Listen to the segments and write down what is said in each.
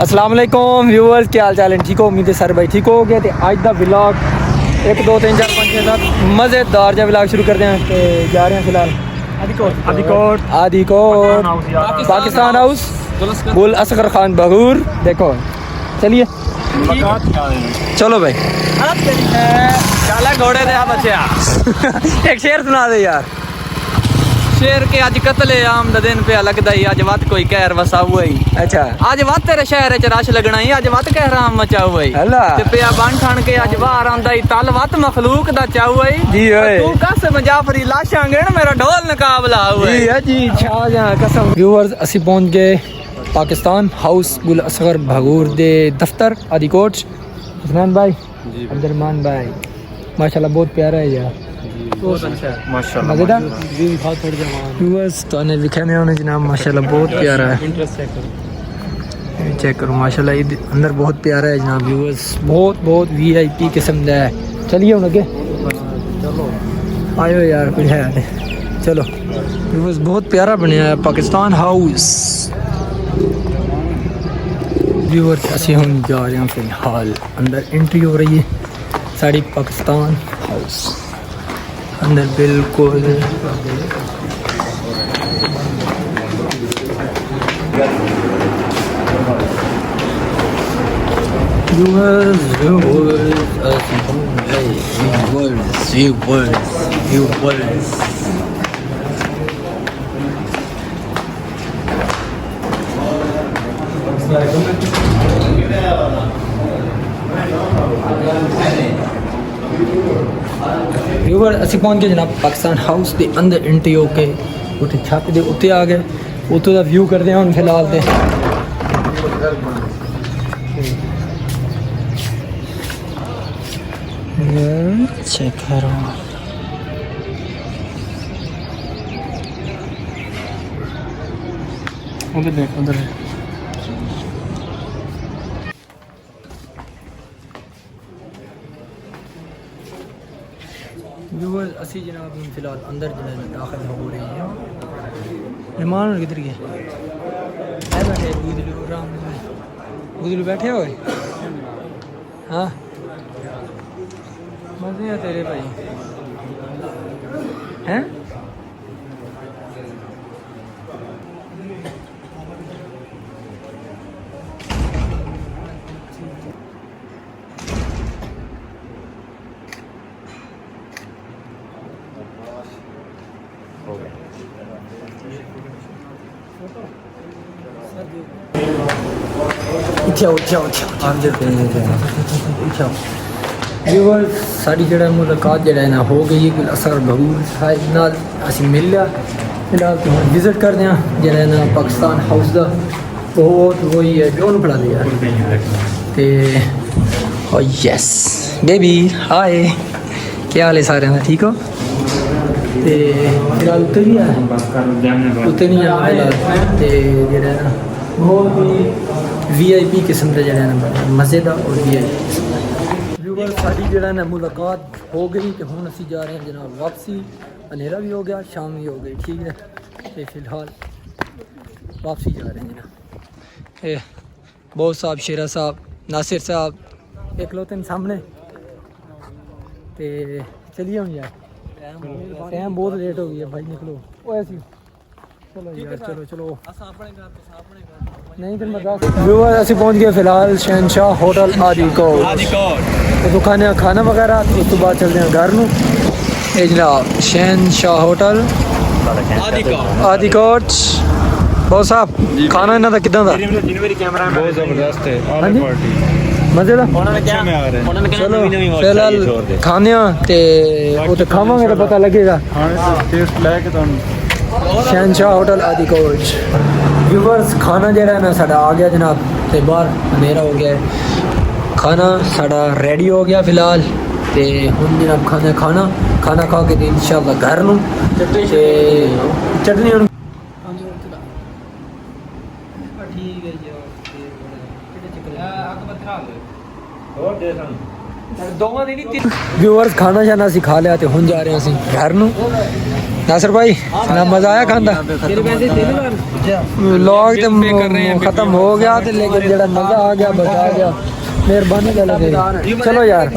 अस्सलाम वालेकुम व्यूअर्स, क्या हाल चाल है? ठीक हो? उम्मीद है सारे भाई ठीक हो गए। तो आज का व्लॉग 1 2 3 4 5 6 7 मज़ेदार जा व्लॉग शुरू करते हैं। तो जा रहे हैं फिलहाल आदिकोट पाकिस्तान हाउस गुल असगर खान बगूर। देखो चलिए चलो भाई चाला घोड़े दे बच्चा एक शेर सुना दे यार। शेर के अज कतले आम दा दिन पे लगदा ही अज वत कोई कहर वसा हुआ ही। अच्छा अज वत तेरे शहर च रश लगना ही अज वत कहर आम मचा हुआ ही। अल्लाह ते पिया बन ठण के अज बाहर आंदा ही तल वत मखलूक दा चा हुआ ही। जी ओए तू कस मुजाफरी लाशां गिण मेरा ढोल नकाबला हुआ जी है जी छा जा कसम। व्यूअर्स असी पहुंच गए पाकिस्तान हाउस गुल असगर भगूर दे दफ्तर आदिकोट। हसनैन भाई अब्दुलरहमान भाई माशाल्लाह बहुत प्यारा है यार, बहुत अच्छा माशाल्लाह मजेदार व्यूअर्स। तो ने लिखा ने उन्हें जनाब माशाल्लाह बहुत प्यारा है। चेक करो माशाल्लाह ये अंदर बहुत प्यारा है जनाब व्यूअर्स, बहुत वीआईपी किस्म का है। चलिए हम आगे चलो आयो यार कुछ है नहीं। चलो व्यूअर्स बहुत प्यारा बनया है पाकिस्तान हाउस। व्यूअर्स असी हम जा रहे हैं फिलहाल अंदर एंट्री हो रही है साड़ी पाकिस्तान हाउस अंदर बिल्कुल। व्यूअर असी पहुंच गए जनाब पाकिस्तान हाउस के अंदर एंट्री होके उत्थे छत के उत्ते आ गए। उत्तों का व्यू करते हैं हम फिलहाल तो चेक करो उधर देख उधर व्यूअर्स असी जनाब हम फिलहाल अंदर जो है दाखिल हो रही है। मेहमान किधर गए? बैठे गुदलू बैठे हुए। हाँ मजे हैं तेरे भाई हैं। साड़ी जड़ा मुलाकात जड़ा ना हो गई है असर भगूर साहिब नाल असी मिल लिया। फिलहाल तो हम विजिट करते हैं जड़ा ना पाकिस्तान हाउस का बहुत वही है जो पढ़ा दिया ते ओ यस बेबी हाय क्या हाल है सारे का? ठीक हो? ते फिलहाल उत्ते भी है उत्ते नहीं आ फिलहाल ते जड़ा ना बहुत ही वीआईपी किस्म का जड़ा ना मज़ेदार और वीआईपी व्यूअर साड़ी जड़ा ना मुलाकात हो गई। तो हुण असी जा रहे हैं जनाब वापसी। अंधेरा भी हो गया शाम भी हो गई ठीक है। तो फिलहाल वापसी जा रहे हैं जनाब। बहुत साहब शेरा साहब नासिर साहब एक लोते सामने। तो चलिए हम यार टाइम बहुत लेट हो गई है भाई निकलो वो ऐसी चलो यार चलो नहीं तो व्यूअर असी पहुंच गए फिलहाल शहनशाह होटल आदिकोट। तो खाना वगैरह उस तो बाद चलते हैं घर नूं। ये जनाब शहनशाह होटल आदिकोट। बहुत साहब खाना इन्हों का किदा दा? बहुत जबरदस्त है मजेदार। चलो फिलहाल खाने तो खावे तो पता लगेगा। शहनशाह होटल आदिकोट व्यूअर्स खाना जरा है ना साड़ा आ गया जनाब। तो बाहर अंधेरा हो गया है खाना साड़ा रेडी हो गया फिलहाल। तो हम जनाब खाना खा के इंशाल्लाह घर नूं चटनी व्यूअर्स खाना शाना असी खा लिया। तो हम जा रहे हैं घर नूं। नासिर भाई ना मज़ा आया खांदा? व्लॉग तो खत्म हो गया थे लेकिन जरा मजा आ गया बता गया मेहरबानी कर लगे चलो यार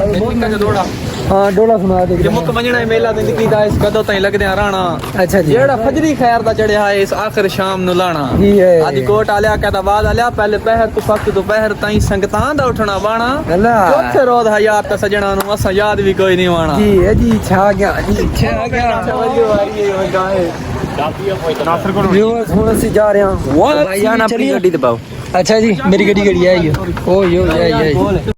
हाँ डोला सुना दे ਜੇ ਮੁੱਕ ਮੰਜਣਾ ਮੇਲਾ ਤੇ ਨਿਕਲੀ ਦਾ ਇਸ ਕਦੋਂ ਤਾਈਂ ਲੱਗਦੇ ਆ ਰਾਣਾ अच्छा जी ਜਿਹੜਾ ਫਜਰੀ ਖੈਰ ਦਾ ਚੜਿਆ ਹੈ ਇਸ ਆਖਰ ਸ਼ਾਮ ਨੂੰ ਲਾਣਾ जी है ਅੱਜ ਕੋਟ ਆਲਿਆ ਕਹਿੰਦਾ ਬਾਦ ਆਲਿਆ ਪਹਿਲੇ ਪਹਿਰ ਤੋਂ ਫੱਕ ਤੋਂ ਪਹਿਰ ਤਾਈਂ ਸੰਗਤਾਂ ਦਾ ਉੱਠਣਾ ਬਾਣਾ अल्लाह ਚੌਥੇ ਰੋਜ਼ ਹਯਾਤ ਤਾਂ ਸਜਣਾ ਨੂੰ ਅਸਾਂ ਯਾਦ ਵੀ ਕੋਈ ਨਹੀਂ ਆਣਾ जी है जी छा गया जी छा गया व्यूअर्स हुन ਅਸੀਂ ਜਾ ਰਹੇ ਹਾਂ ਭਾਈ ਆਣਾ ਆਪਣੀ ਗੱਡੀ ਤੇ ਪਾਓ अच्छा जी मेरी गड्डी गड्डी आई है ओ यो